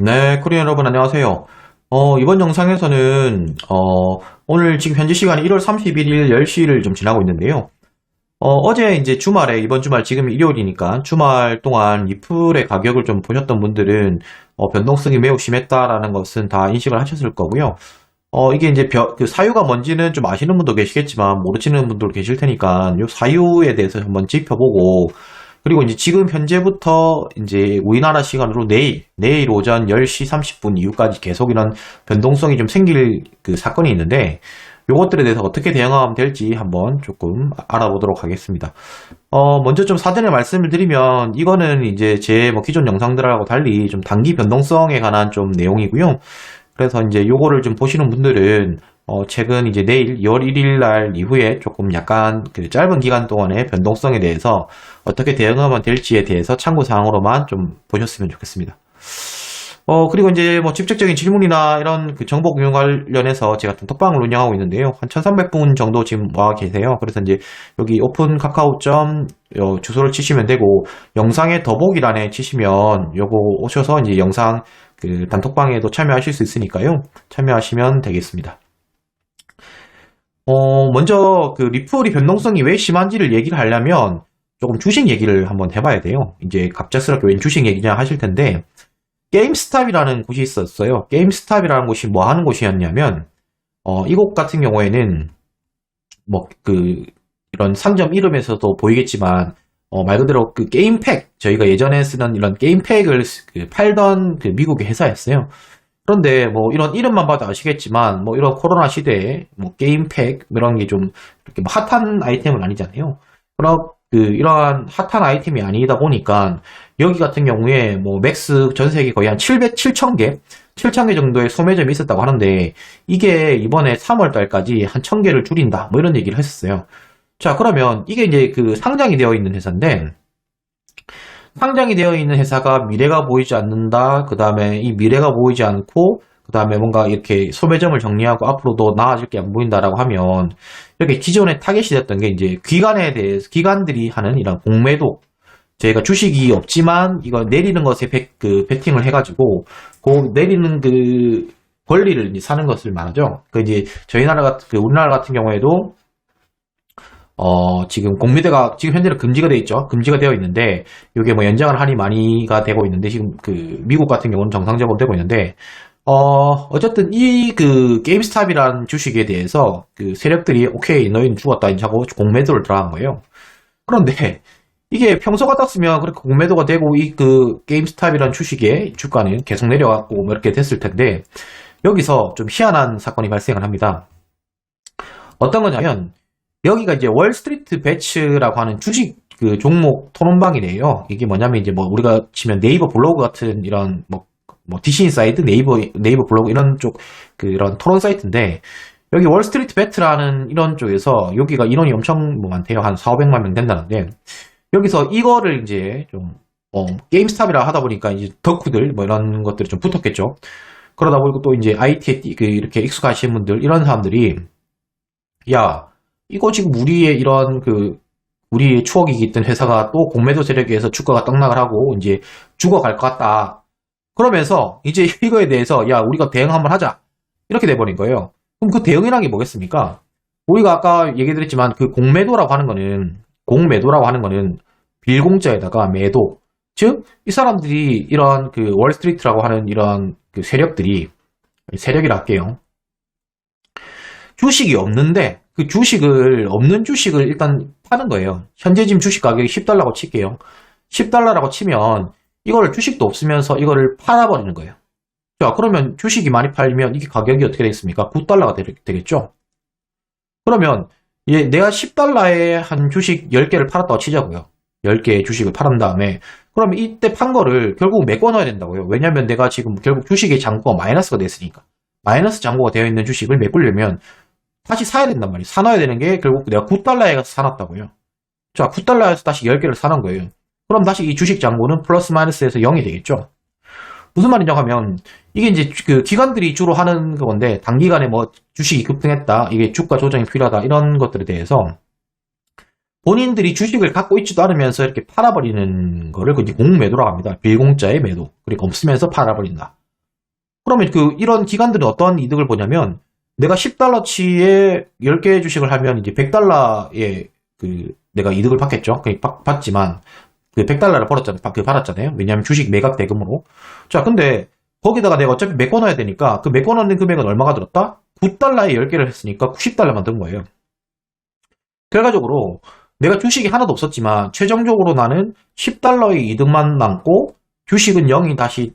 네, 코리안 여러분 안녕하세요. 이번 영상에서는 오늘 지금 현지 시간 1월 31일 10시를 좀 지나고 있는데요. 어제 이제 주말에 이번 주말 지금 일요일이니까 주말 동안 리플의 가격을 좀 보셨던 분들은 변동성이 매우 심했다라는 것은 다 인식을 하셨을 거고요. 이게 이제 그 사유가 뭔지는 좀 아시는 분도 계시겠지만 모르시는 분도 계실 테니까 이 사유에 대해서 한번 짚어보고 그리고 이제 지금 현재부터 이제 우리나라 시간으로 내일 오전 10시 30분 이후까지 계속 이런 변동성이 좀 생길 그 사건이 있는데 요것들에 대해서 어떻게 대응하면 될지 한번 조금 알아보도록 하겠습니다. 먼저 좀 사전에 말씀을 드리면 이거는 이제 제 뭐 기존 영상들하고 달리 좀 단기 변동성에 관한 좀 내용이고요. 그래서 이제 요거를 좀 보시는 분들은 최근 이제 내일 2월 1일 날 이후에 조금 약간 그 짧은 기간 동안의 변동성에 대해서 어떻게 대응하면 될지에 대해서 참고 사항으로만 좀 보셨으면 좋겠습니다. 그리고 이제 뭐 직접적인 질문이나 이런 그 정보 공유 관련해서 제가 단톡방을 운영하고 있는데요. 한 1300분 정도 지금 와 계세요. 그래서 이제 여기 오픈 카카오점 주소를 치시면 되고 영상의 더보기란에 치시면 요거 오셔서 이제 영상 그 단톡방에도 참여하실 수 있으니까요. 참여하시면 되겠습니다. 먼저 그 리플이 변동성이 왜 심한지를 얘기를 하려면 조금 주식 얘기를 한번 해봐야 돼요. 이제 갑작스럽게 웬 주식 얘기냐 하실 텐데 게임스탑이라는 곳이 있었어요. 게임스탑이라는 곳이 뭐 하는 곳이었냐면 이곳 같은 경우에는 뭐 그 이런 상점 이름에서도 보이겠지만 말 그대로 그 게임팩 저희가 예전에 쓰던 이런 게임팩을 팔던 그 미국의 회사였어요. 그런데 뭐 이런 이름만 봐도 아시겠지만 뭐 이런 코로나 시대에 뭐 게임팩 이런 게 좀 이렇게 뭐 핫한 아이템은 아니잖아요. 그럼 이러한 핫한 아이템이 아니다 보니까 여기 같은 경우에 뭐 맥스 전 세계 거의 한 7,000개 정도의 소매점이 있었다고 하는데 이게 이번에 3월 달까지 한 1,000개를 줄인다 뭐 이런 얘기를 했었어요. 자, 그러면 이게 이제 그 상장이 되어 있는 회사인데 상장이 되어 있는 회사가 미래가 보이지 않는다. 그 다음에 이 미래가 보이지 않고, 그 다음에 뭔가 이렇게 소매점을 정리하고 앞으로도 나아질 게 안 보인다라고 하면, 이렇게 기존에 타겟이 됐던 게 이제 기관에 대해서, 기관들이 하는 이런 공매도, 저희가 주식이 없지만, 이거 내리는 것에 베팅을 해가지고, 그 내리는 그 권리를 이제 사는 것을 말하죠. 그 이제 우리나라 같은 경우에도, 지금 공매도가 지금 현재는 금지가 되어 있죠. 금지가 되어 있는데 이게 뭐 연장을 하니 많이가 되고 있는데 지금 그 미국 같은 경우는 정상적으로 되고 있는데 어쨌든 이 그 게임스탑이라는 주식에 대해서 그 세력들이 오케이 너희는 죽었다 이제 하고 공매도를 들어간 거예요. 그런데 이게 평소 같았으면 그렇게 공매도가 되고 이 그 게임스탑이라는 주식의 주가는 계속 내려갔고 뭐 이렇게 됐을 텐데 여기서 좀 희한한 사건이 발생을 합니다. 어떤 거냐면 여기가 이제 월스트리트 배츠라고 하는 주식 그 종목 토론방이래요. 이게 뭐냐면 이제 뭐 우리가 치면 네이버 블로그 같은 이런 뭐 디시인사이드 네이버 블로그 이런 쪽 그런 토론 사이트인데 여기 월스트리트 배트라는 이런 쪽에서 여기가 인원이 엄청 뭐 많대요. 한 4,500만 명 된다는데 여기서 이거를 이제 좀 게임스탑이라 하다 보니까 이제 덕후들 뭐 이런 것들이 좀 붙었겠죠. 그러다 보니까 또 이제 IT에 이렇게 익숙하신 분들 이런 사람들이 야 이거 지금 우리의 이런 우리의 추억이 깃든 회사가 또 공매도 세력에 의해서 주가가 떡락을 하고 이제 죽어갈 것 같다. 그러면서 이제 이거에 대해서 야 우리가 대응 한번 하자. 이렇게 돼버린 거예요. 그럼 그 대응이란 게 뭐겠습니까? 우리가 아까 얘기 드렸지만 그 공매도라고 하는 거는 빌공자에다가 매도. 즉 이 사람들이 이런 그 월스트리트라고 하는 이런 그 세력이라 할게요. 주식이 없는데 그 없는 주식을 일단 파는 거예요. 현재 지금 주식 가격이 10달러라고 칠게요. 10달러라고 치면 이거를 주식도 없으면서 이거를 팔아버리는 거예요. 자, 그러면 주식이 많이 팔리면 이게 가격이 어떻게 되겠습니까? 9달러가 되겠죠? 그러면 내가 10달러에 한 주식 10개를 팔았다고 치자고요. 10개의 주식을 팔은 다음에 그러면 이때 판 거를 결국 메꿔 넣어야 된다고요. 왜냐면 내가 지금 결국 주식의 잔고가 마이너스가 됐으니까. 마이너스 잔고가 되어 있는 주식을 메꾸려면 다시 사야 된단 말이에요. 사놔야 되는 게 결국 내가 9달러에 가서 사놨다고요. 자, 9달러에서 다시 10개를 사놓은 거예요. 그럼 다시 이 주식 잔고는 플러스 마이너스에서 0이 되겠죠. 무슨 말이냐 하면 이게 이제 그 기관들이 주로 하는 건데 단기간에 뭐 주식이 급등했다. 이게 주가 조정이 필요하다. 이런 것들에 대해서 본인들이 주식을 갖고 있지도 않으면서 이렇게 팔아버리는 거를 이제 공매도라고 합니다. 빌공짜의 매도. 그리고 없으면서 팔아버린다. 그러면 이런 기관들은 어떤 이득을 보냐면, 내가 10달러치에 10개 주식을 하면 이제 100달러의 내가 이득을 받겠죠. 받지만, 100달러를 받았잖아요. 왜냐하면 주식 매각 대금으로. 자, 근데 거기다가 내가 어차피 메꿔 넣어야 되니까 그 메꿔 넣는 금액은 얼마가 들었다? 9달러에 10개를 했으니까 90달러만 든 거예요. 결과적으로 내가 주식이 하나도 없었지만 최종적으로 나는 10달러의 이득만 남고 주식은 0이 다시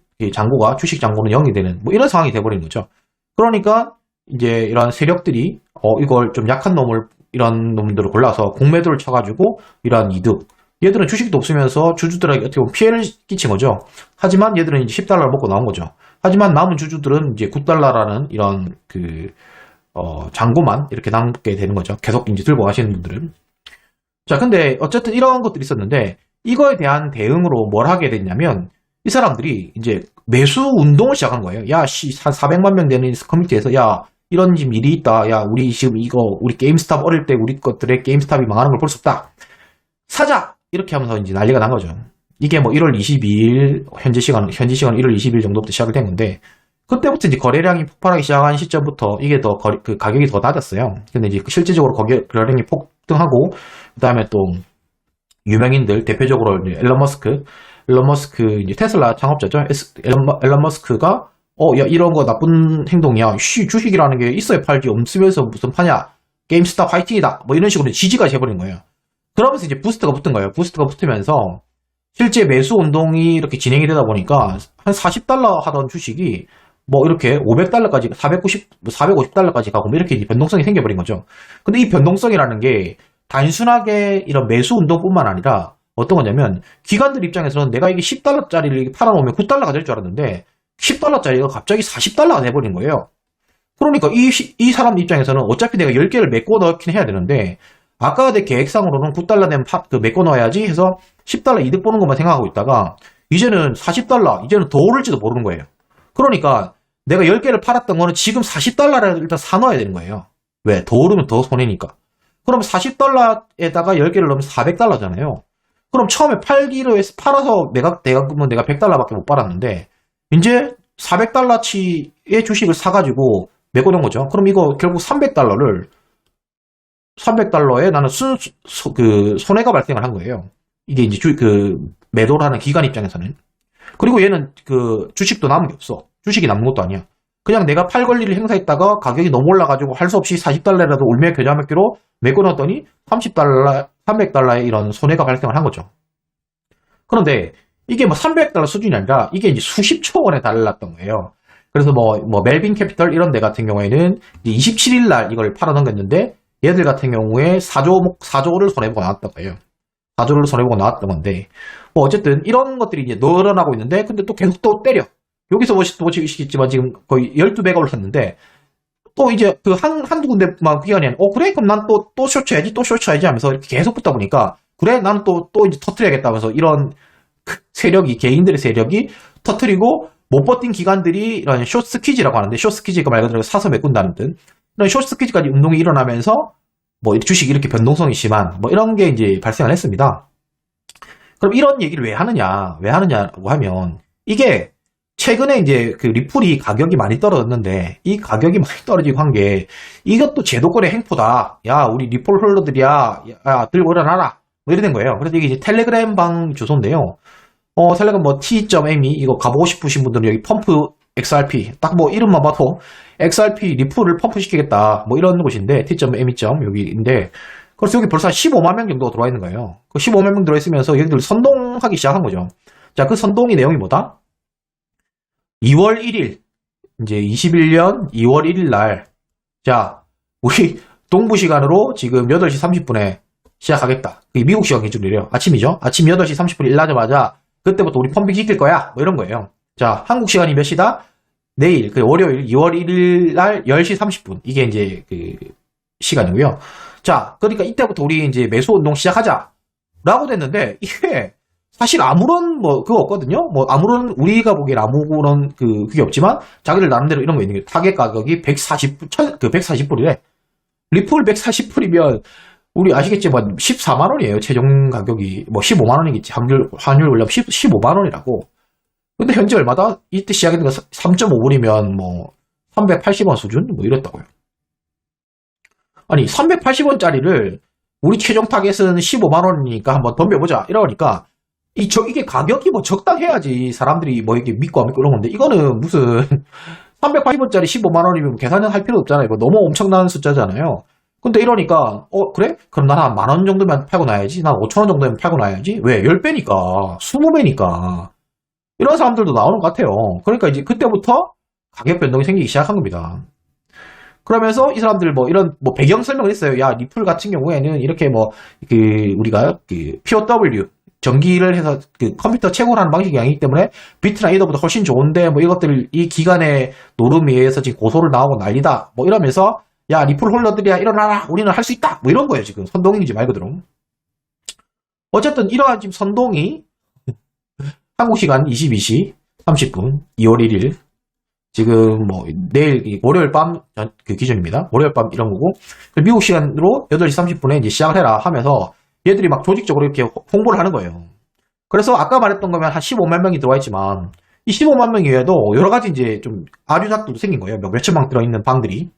주식 잔고는 0이 되는 뭐 이런 상황이 돼버린 거죠. 그러니까 이제 이런 세력들이 이걸 좀 약한 이런 놈들을 골라서 공매도를 쳐가지고 이러한 이득, 얘들은 주식도 없으면서 주주들에게 어떻게 보면 피해를 끼친 거죠. 하지만 얘들은 이제 10달러를 먹고 나온 거죠. 하지만 남은 주주들은 이제 9달러라는 이런 잔고만 이렇게 남게 되는 거죠. 계속 이제 들고 가시는 분들은. 자, 근데 어쨌든 이런 것들이 있었는데 이거에 대한 대응으로 뭘 하게 됐냐면 이 사람들이 이제 매수 운동을 시작한 거예요. 야, 한 400만 명 되는 커뮤니티에서 야, 이런 지금 일이 있다. 야, 우리 지금 우리 게임스탑 어릴 때 우리 것들의 게임스탑이 망하는 걸 볼 수 없다. 사자! 이렇게 하면서 이제 난리가 난 거죠. 이게 뭐 1월 22일, 현지 시간 1월 20일 정도부터 시작이 된 건데, 그때부터 이제 거래량이 폭발하기 시작한 시점부터 이게 가격이 더 낮았어요. 근데 이제 실질적으로 거래량이 폭등하고, 그 다음에 또, 유명인들, 대표적으로 이제 앨런 머스크, 이제 테슬라 창업자죠. 앨런 머스크가, 야, 이런 거 나쁜 행동이야. 주식이라는 게 있어야 팔지, 없으면서 무슨 파냐. 게임스탑 화이팅이다. 뭐 이런 식으로 지지가 해버린 거예요. 그러면서 이제 부스트가 붙은 거예요. 부스트가 붙으면서 실제 매수 운동이 이렇게 진행이 되다 보니까 한 40달러 하던 주식이 뭐 이렇게 500달러까지, 450달러까지 가고 뭐 이렇게 변동성이 생겨버린 거죠. 근데 이 변동성이라는 게 단순하게 이런 매수 운동뿐만 아니라 어떤 거냐면 기관들 입장에서는 내가 이게 10달러짜리를 팔아놓으면 9달러가 될 줄 알았는데 10달러짜리가 갑자기 40달러가 돼버린 거예요. 그러니까 이 사람 입장에서는 어차피 내가 10개를 메꿔 넣긴 해야 되는데 아까 내 계획상으로는 9달러 되면 메꿔 넣어야지 해서 10달러 이득 보는 것만 생각하고 있다가 이제는 40달러, 이제는 더 오를지도 모르는 거예요. 그러니까 내가 10개를 팔았던 거는 지금 40달러를 일단 사놓아야 되는 거예요. 왜? 더 오르면 더 손해니까. 그럼 40달러에다가 10개를 넣으면 400달러잖아요. 그럼 처음에 팔기로 해서 팔아서 내가 100달러밖에 못 팔았는데 이제 400달러치의 주식을 사가지고 메꿔 놓은 거죠. 그럼 이거 결국 300달러에 나는 손해가 발생을 한 거예요. 이게 이제 매도를 하는 기관 입장에서는. 그리고 얘는 주식도 남은 게 없어. 주식이 남은 것도 아니야. 그냥 내가 팔 권리를 행사했다가 가격이 너무 올라가지고 할 수 없이 40달러라도 울며 겨자 먹기로 메꿔 넣었더니 300달러의 이런 손해가 발생을 한 거죠. 그런데 이게 뭐 300달러 수준이 아니라 이게 이제 수십조 원에 달랐던 거예요. 그래서 뭐 멜빈 캐피털 이런 데 같은 경우에는 27일 날 이걸 팔아넘겼는데 얘들 같은 경우에 4조를 손해보고 나왔던 거예요. 4조를 손해보고 나왔던 건데, 뭐 어쨌든 이런 것들이 이제 늘어나고 있는데, 근데 또 계속 또 때려. 여기서 보시겠지만 지금 거의 12배가 올랐는데, 또 이제 한두 군데만 기간이 아니라, 그래? 그럼 난 또 쇼쳐야지 하면서 이렇게 계속 붙다 보니까, 그래? 나는 또 이제 터트려야겠다 하면서 이런 개인들의 세력이 터트리고, 못 버틴 기관들이 이런 숏스퀴즈라고 하는데, 숏스퀴즈가 말 그대로 사서 메꾼다는 뜻. 이런 숏스퀴즈까지 운동이 일어나면서 뭐 주식이 이렇게 변동성이 심한 뭐 이런 게 이제 발생을 했습니다. 그럼 이런 얘기를 왜 하느냐고 하면 이게 최근에 이제 리플이 가격이 많이 떨어졌는데 이 가격이 많이 떨어지고 한 게 이것도 제도권의 행포다. 야, 우리 리플 홀더들이야. 야, 들고 일어나라. 뭐 이래 된 거예요. 그래서 이게 이제 텔레그램 방 주소인데요. 텔레그램 뭐 t.me 이거 가보고 싶으신 분들은 여기 펌프 XRP 딱 뭐 이름만 봐도 XRP 리플을 펌프시키겠다 뭐 이런 곳인데 t.me 여기인데 그래서 여기 벌써 한 15만 명 정도가 들어와 있는 거예요. 그 15만 명 들어있으면서 여기들 선동하기 시작한 거죠. 자, 그 선동의 내용이 뭐다? 2월 1일 이제 21년 2월 1일 날 자, 우리 동부 시간으로 지금 8시 30분에 시작하겠다. 그게 미국 시간 기준이래요. 아침이죠. 아침 8시 30분에 일나자마자 그때부터 우리 펌핑 시킬 거야 뭐 이런 거예요. 자, 한국 시간이 몇 시다? 내일, 월요일, 2월 1일 날 10시 30분. 이게 이제 시간이고요. 자, 그러니까 이때부터 우리 이제 매수 운동 시작하자. 라고 됐는데, 이게 사실 아무런 그거 없거든요? 우리가 보기엔 아무런 그게 없지만, 자기들 나름대로 이런 거 있는 게 타겟 가격이 140불이래. 리플 140불이면, 우리 아시겠지만 14만원이에요. 최종 가격이. 15만원이겠지. 환율 올려 15만원이라고. 근데 현재 얼마다? 이때 시작했는 거 3.5불이면 뭐 380원 수준? 뭐 이랬다고요. 아니 380원짜리를 우리 최종 타겟은 15만원이니까 한번 덤벼보자 이러니까 이게 가격이 뭐 적당해야지 사람들이 뭐 이게 믿고 안 믿고 이런 건데 이거는 무슨 380원짜리 15만원이면 계산은 할 필요 없잖아요. 이거 너무 엄청난 숫자잖아요. 근데 이러니까 그래? 그럼 난 한 만원 정도면 팔고 나야지. 난 5천원 정도면 팔고 나야지. 왜? 10배니까 20배니까 이런 사람들도 나오는 것 같아요. 그러니까 이제 그때부터 가격 변동이 생기기 시작한 겁니다. 그러면서 이 사람들 뭐 이런 뭐 배경 설명을 했어요. 야, 리플 같은 경우에는 이렇게 뭐 그 우리가 그 POW 전기를 해서 그 컴퓨터 채굴하는 방식이 아니기 때문에 비트나 이더보다 훨씬 좋은데 뭐 이것들 이 기간의 노름에 의해서 지금 고소를 나오고 난리다. 뭐 이러면서 야, 리플 홀더들이야 일어나라. 우리는 할 수 있다. 뭐 이런 거예요, 지금. 선동인지 말 그대로. 어쨌든 이러한 지금 선동이 한국 시간 22시 30분 2월 1일 지금 뭐 내일 월요일 밤 그 기준입니다. 월요일 밤 이런 거고 미국 시간으로 8시 30분에 이제 시작을 해라 하면서 얘들이 막 조직적으로 이렇게 홍보를 하는 거예요. 그래서 아까 말했던 거면 한 15만 명이 들어와 있지만 이 15만 명 이외에도 여러 가지 이제 좀 아류작도 생긴 거예요. 몇천 방 들어있는 방들이.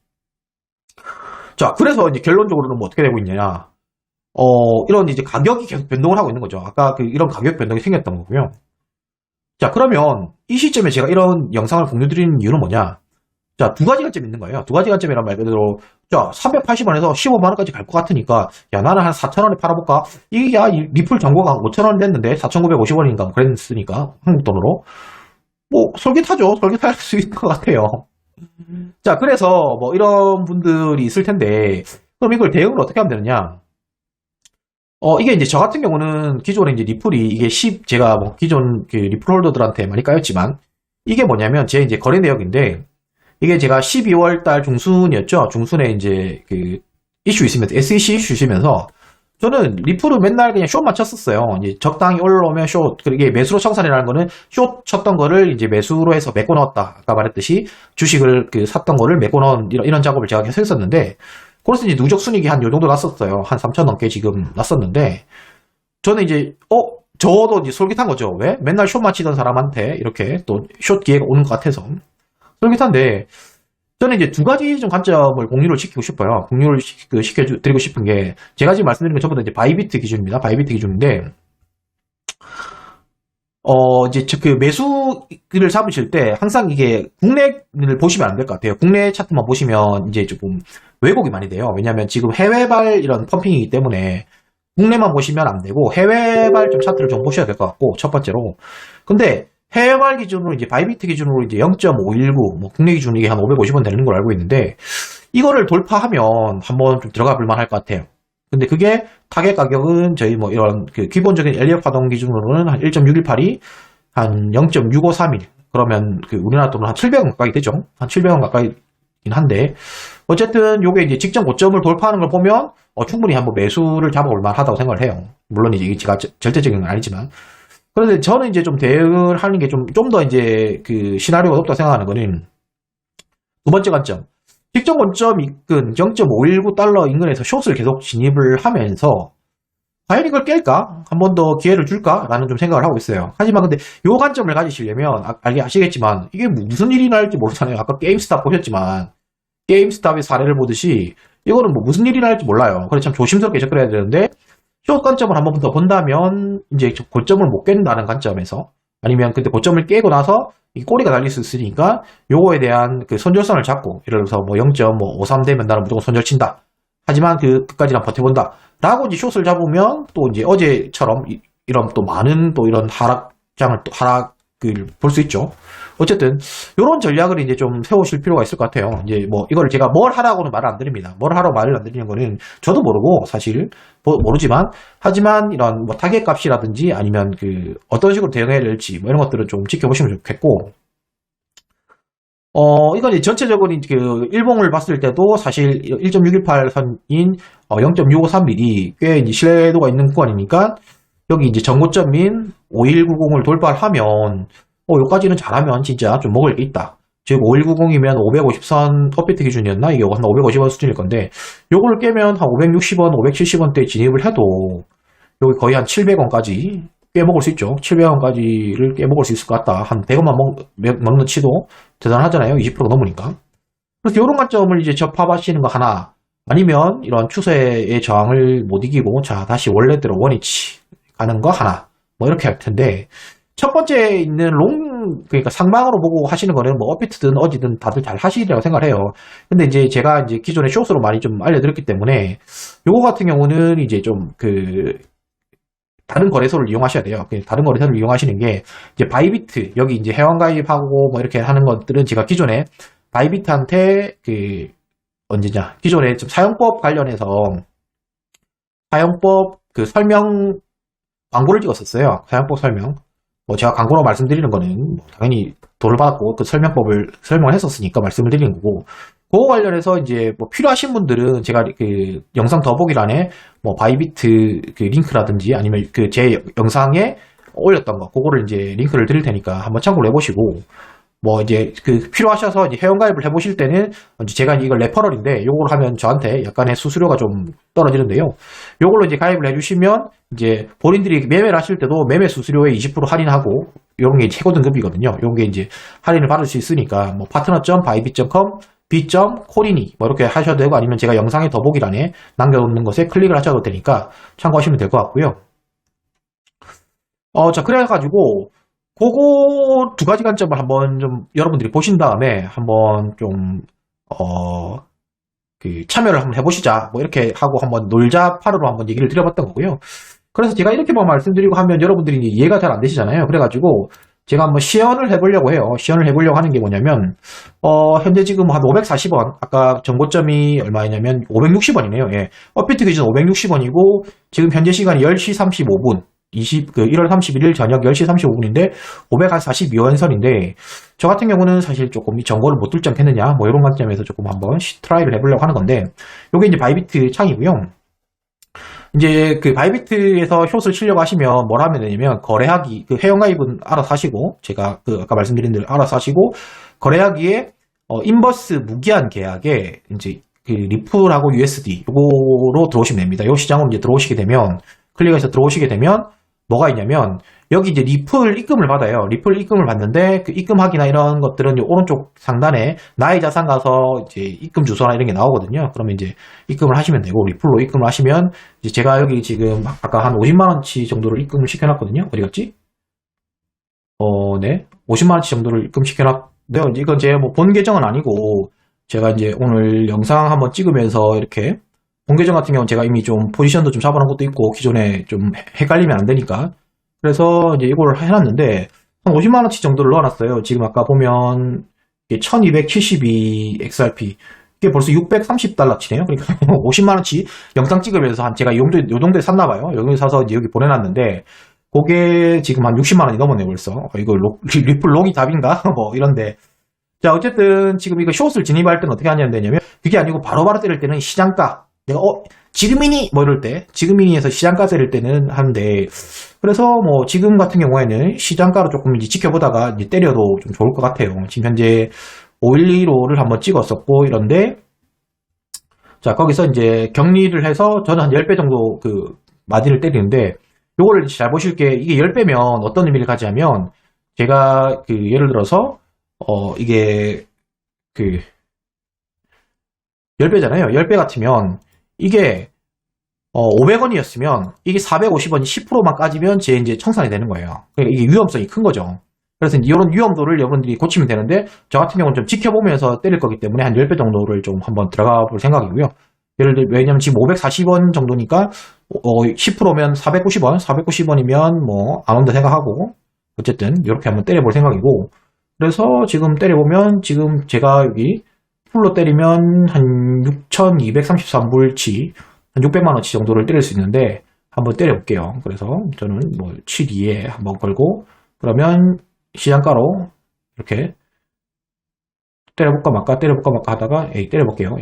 자, 그래서 이제 결론적으로는 뭐 어떻게 되고 있느냐. 이런 이제 가격이 계속 변동을 하고 있는 거죠. 아까 이런 가격 변동이 생겼던 거고요. 자, 그러면 이 시점에 제가 이런 영상을 공유드리는 이유는 뭐냐? 자, 두 가지 관점이 있는 거예요. 두 가지 관점이란 말 그대로, 자, 380원에서 15만원까지 갈 것 같으니까, 야, 나는 한 4,000원에 팔아볼까? 이게, 야, 이 리플 정보가 5,000원 됐는데, 4,950원인가 그랬으니까, 한국 돈으로. 뭐, 솔깃하죠. 솔깃할 수 있을 것 같아요. 자, 그래서, 뭐, 이런 분들이 있을 텐데, 그럼 이걸 대응을 어떻게 하면 되느냐? 이게 이제 저 같은 경우는 기존에 이제 리플이 이게 제가 뭐 기존 그 리플 홀더들한테 많이 까였지만 이게 뭐냐면 제 이제 거래 내역인데 이게 제가 12월 달 중순이었죠. 중순에 이제 그 이슈 있으면서 SEC 이슈 있으면서 저는 리플은 맨날 그냥 숏만 쳤었어요. 이제 적당히 올라오면 숏. 그게 매수로 청산이라는 거는 숏 쳤던 거를 이제 매수로 해서 메꿔 넣었다. 아까 말했듯이 주식을 샀던 거를 메꿔 넣은 이런 작업을 제가 계속 했었는데 그래서 이제 누적 순익이 한 요 정도 났었어요. 한 3천 넘게 지금 났었는데, 저는 이제, 저도 이제 솔깃한 거죠. 왜? 맨날 숏 맞히던 사람한테 이렇게 또 숏 기회가 오는 것 같아서. 솔깃한데, 저는 이제 두 가지 좀 관점을 공유를 시키고 싶어요. 공유를 시켜드리고 싶은 게, 제가 지금 말씀드린 건 전부 다 이제 바이비트 기준입니다. 바이비트 기준인데, 이제 그 매수를 잡으실 때 항상 이게 국내를 보시면 안 될 것 같아요. 국내 차트만 보시면 이제 조금 왜곡이 많이 돼요. 왜냐하면 지금 해외발 이런 펌핑이기 때문에 국내만 보시면 안 되고 해외발 좀 차트를 좀 보셔야 될 것 같고 첫 번째로. 근데 해외발 기준으로 이제 바이비트 기준으로 이제 0.519, 뭐 국내 기준으로 이게 한 550원 되는 걸 알고 있는데 이거를 돌파하면 한번 좀 들어가 볼만 할 것 같아요. 근데 그게 타겟 가격은 저희 뭐 이런 그 기본적인 엘리엇 파동 기준으로는 한 1.618이 한 0.6531. 그러면 그 우리나라 돈은 한 700원 가까이 되죠. 한 700원 가까이긴 한데 어쨌든 요게 이제 직전 고점을 돌파하는 걸 보면 충분히 한번 매수를 잡아볼 만하다고 생각을 해요. 물론 이제 제가 절대적인 건 아니지만. 그런데 저는 이제 좀 대응을 하는 게 좀 더 이제 그 시나리오가 높다고 생각하는 거는 두 번째 관점. 직전 고점 인근 0.519달러 인근에서 숏을 계속 진입을 하면서 과연 이걸 깰까? 한 번 더 기회를 줄까? 라는 좀 생각을 하고 있어요. 하지만 근데 요 관점을 가지시려면 아시겠지만 이게 무슨 일이 날지 모르잖아요. 아까 게임스탑 보셨지만 게임스탑의 사례를 보듯이 이거는 뭐 무슨 일이 날지 몰라요. 그래서 참 조심스럽게 접근해야 되는데 숏 관점을 한 번 더 본다면 이제 고점을 못 깬다는 관점에서 아니면 그때 고점을 깨고 나서 이 꼬리가 달릴 수 있으니까 요거에 대한 그 손절선을 잡고 예를 들어서 뭐 0.53 되면 나는 무조건 손절 친다. 하지만 그까지는 버텨본다. 라고 이제 숏을 잡으면 또 이제 어제처럼 이런 또 많은 또 이런 하락을 볼 수 있죠. 어쨌든 요런 전략을 이제 좀 세우실 필요가 있을 것 같아요. 이제 뭐 이거를 제가 뭘 하라고는 말을 안 드립니다. 뭘 하라고 말을 안 드리는 거는 저도 모르고 사실 모르지만 하지만 이런 뭐 타겟 값이라든지 아니면 그 어떤 식으로 대응해야 될지 뭐 이런 것들은 좀 지켜보시면 좋겠고 이건 이제 전체적으로 그 일봉을 봤을 때도 사실 1.618선인 0.653mm 꽤 이제 신뢰도가 있는 구간이니까 여기 이제 전고점인 5190을 돌파를 하면 요까지는 잘하면 진짜 좀 먹을 게 있다. 즉 5190이면 550선 업비트 기준이었나? 이게 한 550원 수준일 건데 요거를 깨면 한 560원, 570원대 진입을 해도 여기 거의 한 700원까지 꽤 먹을 수 있죠. 700원까지를 꽤 먹을 수 있을 것 같다. 한 100원만 먹는 치도 대단하잖아요. 20% 넘으니까. 그래서 이런 관점을 이제 접합하시는 거 하나, 아니면 이런 추세의 저항을 못 이기고, 자, 다시 원래대로 원위치 가는 거 하나, 뭐 이렇게 할 텐데, 첫 번째 있는 그러니까 상방으로 보고 하시는 거는 뭐 업비트든 어디든 다들 잘 하시리라고 생각을 해요. 근데 이제 제가 이제 기존에 숏으로 많이 좀 알려드렸기 때문에, 요거 같은 경우는 이제 좀 다른 거래소를 이용하셔야 돼요. 다른 거래소를 이용하시는 게, 이제 바이비트, 여기 이제 회원가입하고 뭐 이렇게 하는 것들은 제가 기존에 바이비트한테 언제냐, 기존에 좀 사용법 관련해서 사용법 설명 광고를 찍었었어요. 사용법 설명. 뭐 제가 광고로 말씀드리는 거는 뭐 당연히 돈을 받았고 그 설명법을 설명을 했었으니까 말씀을 드리는 거고, 그거 관련해서 이제 뭐 필요하신 분들은 제가 영상 더보기란에 뭐 바이비트 링크라든지 아니면 제 영상에 올렸던 거, 그거를 이제 링크를 드릴 테니까 한번 참고를 해보시고, 뭐 이제 필요하셔서 이제 회원가입을 해보실 때는 이제 제가 이걸 레퍼럴인데, 요걸 하면 저한테 약간의 수수료가 좀 떨어지는데요. 요걸로 이제 가입을 해주시면 이제 본인들이 매매를 하실 때도 매매 수수료에 20% 할인하고, 요런 게 최고 등급이거든요. 요런 게 이제 할인을 받을 수 있으니까 뭐 partner.bybit.com b.코리니 뭐 이렇게 하셔도 되고, 아니면 제가 영상의 더보기란에 남겨놓는 것에 클릭을 하셔도 되니까 참고하시면 될 것 같고요. 자, 그래가지고 그거 두 가지 관점을 한번 좀 여러분들이 보신 다음에 한번 좀 참여를 한번 해보시자, 뭐 이렇게 하고 한번 놀자파르로 한번 얘기를 드려봤던 거고요. 그래서 제가 이렇게 뭐 말씀드리고 하면 여러분들이 이해가 잘 안 되시잖아요. 그래가지고 제가 한번 시연을 해보려고 해요. 시연을 해보려고 하는 게 뭐냐면, 현재 지금 한 540원, 아까 정고점이 얼마였냐면 560원이네요. 예. 업비트 기준 560원이고, 지금 현재 시간이 10시 35분, 1월 31일 저녁 10시 35분인데, 542원 선인데, 저 같은 경우는 사실 조금 이 정보를 못 들지 않겠느냐, 뭐 이런 관점에서 조금 한번 트라이를 해보려고 하는 건데, 요게 이제 바이비트 창이고요. 이제 바이비트에서 숏을 치려고 하시면 뭘 하면 되냐면, 거래하기, 회원가입은 알아서 하시고, 제가 아까 말씀드린 대로 알아서 하시고, 거래하기에, 인버스 무기한 계약에, 이제 리플하고 USD, 요거로 들어오시면 됩니다. 요 시장으로 이제 들어오시게 되면, 클릭해서 들어오시게 되면, 뭐가 있냐면, 여기 이제 리플 입금을 받아요. 리플 입금을 받는데, 입금하기나 이런 것들은 오른쪽 상단에 나의 자산 가서 이제 입금 주소나 이런 게 나오거든요. 그러면 이제 입금을 하시면 되고, 리플로 입금을 하시면, 이제 제가 여기 지금 아까 한 50만원치 정도를 입금을 시켜놨거든요. 어디 갔지? 네. 50만원치 정도를 입금 시켜놨는데요. 이건 제 뭐 본 계정은 아니고, 제가 이제 오늘 영상 한번 찍으면서 이렇게, 본 계정 같은 경우는 제가 이미 좀 포지션도 좀 잡아놓은 것도 있고, 기존에 좀 헷갈리면 안 되니까. 그래서 이제 이걸 해놨는데, 한 50만원치 정도를 넣어놨어요. 지금 아까 보면, 1272 XRP. 이게 벌써 630달러치네요. 그러니까 50만원치 영상 찍으면서 제가 요 정도에 샀나봐요. 여기 사서 이제 여기 보내놨는데, 그게 지금 한 60만원이 넘었네요, 벌써. 이거 리플 롱이 답인가? 뭐 이런데. 자, 어쨌든 지금 이거 숏을 진입할 때는 어떻게 하냐면 되냐면, 그게 아니고 바로바로 때릴 때는 시장가. 내가 지금이니 뭐 이럴 때 지금이니에서 시장가 때릴 때는 하는데, 그래서 뭐 지금 같은 경우에는 시장가로 조금 이제 지켜보다가 이제 때려도 좀 좋을 것 같아요. 지금 현재 5115를 한번 찍었었고 이런데, 자 거기서 이제 격리를 해서 저는 한 10배 정도 마진을 때리는데, 요거를 잘 보실 게, 이게 10배면 어떤 의미를 가지냐면, 제가 예를 들어서 이게 10배잖아요. 10배 같으면 이게 500원이었으면 이게 450원이 10%만 까지면 제 이제 청산이 되는 거예요. 그러니까 이게 위험성이 큰 거죠. 그래서 이런 위험도를 여러분들이 고치면 되는데, 저 같은 경우는 좀 지켜보면서 때릴 거기 때문에 한 10배 정도를 좀 한번 들어가 볼 생각이고요. 예를 들어, 왜냐면 지금 540원 정도니까 10%면 490원, 490원이면 뭐 안 온다 생각하고, 어쨌든 이렇게 한번 때려볼 생각이고, 그래서 지금 때려보면 지금 제가 여기 풀로 때리면 한 6,233불치, 한 600만원치 정도를 때릴 수 있는데, 한번 때려볼게요. 그래서 저는 뭐 7,2에 한번 걸고, 그러면 시장가로 이렇게 때려볼까 말까 하다가 때려볼게요.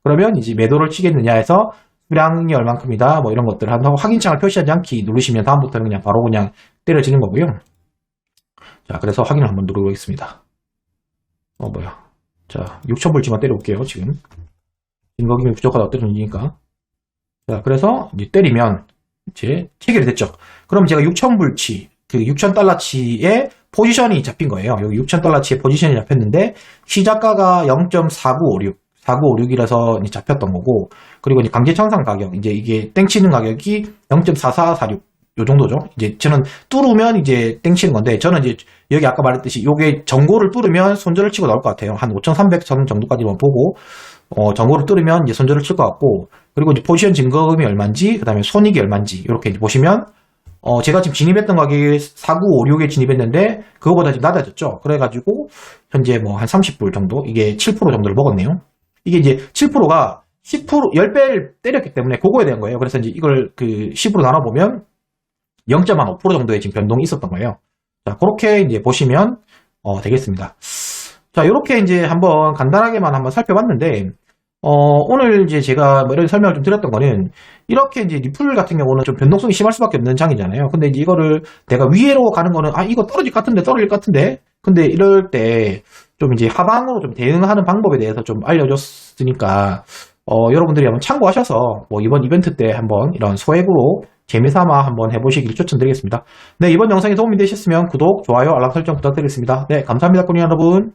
그러면 이제 매도를 치겠느냐 해서 수량이 얼만큼이다 뭐 이런 것들을 한다고 확인창을 표시하지 않기 누르시면 다음부터는 그냥 바로 그냥 때려지는 거고요. 자, 그래서 확인을 한번 누르겠습니다. 자, 6,000불치만 때려볼게요. 지금 거기면 부족하다 때리니까. 자, 그래서 이제 때리면 이제 체결이 됐죠. 그럼 제가 6,000불치, 그 6,000달러치의 포지션이 잡힌 거예요. 여기 6,000달러치의 포지션이 잡혔는데, 시작가가 0.4956, 4956이라서 잡혔던 거고, 그리고 이제 강제청산 가격, 이제 이게 땡치는 가격이 0.4446, 요 정도죠. 이제 저는 뚫으면 이제 땡치는 건데, 저는 이제 여기 아까 말했듯이 요게 전고를 뚫으면 손절을 치고 나올 것 같아요. 한 5,300선 정도까지만 보고, 전고를 뚫으면 이제 손절을 칠 것 같고, 그리고 이제 포지션 증거금이 얼마인지, 그 다음에 손익이 얼마인지, 이렇게 이제 보시면, 제가 지금 진입했던 가격이 4956에 진입했는데, 그거보다 지금 낮아졌죠. 그래가지고, 현재 뭐 한 30불 정도, 이게 7% 정도를 먹었네요. 이게 이제 7%가 10%, 10배를 때렸기 때문에 그거에 대한 거예요. 그래서 이제 이걸 그 10으로 나눠보면 0.5% 정도의 지금 변동이 있었던 거예요. 자, 그렇게 이제 보시면, 되겠습니다. 자, 이렇게 이제 한번 간단하게만 한번 살펴봤는데, 오늘 이제 제가 뭐 이런 설명을 좀 드렸던 거는, 이렇게 이제 리플 같은 경우는 좀 변동성이 심할 수밖에 없는 장이잖아요. 근데 이제 이거를 내가 위로 가는 거는, 이거 떨어질 것 같은데. 근데 이럴 때, 좀 이제 하방으로 좀 대응하는 방법에 대해서 좀 알려줬으니까, 여러분들이 한번 참고하셔서, 뭐 이번 이벤트 때 한번 이런 소액으로 재미삼아 한번 해보시길 추천드리겠습니다. 네, 이번 영상이 도움이 되셨으면 구독, 좋아요, 알람 설정 부탁드리겠습니다. 네, 감사합니다, 꾸니 여러분.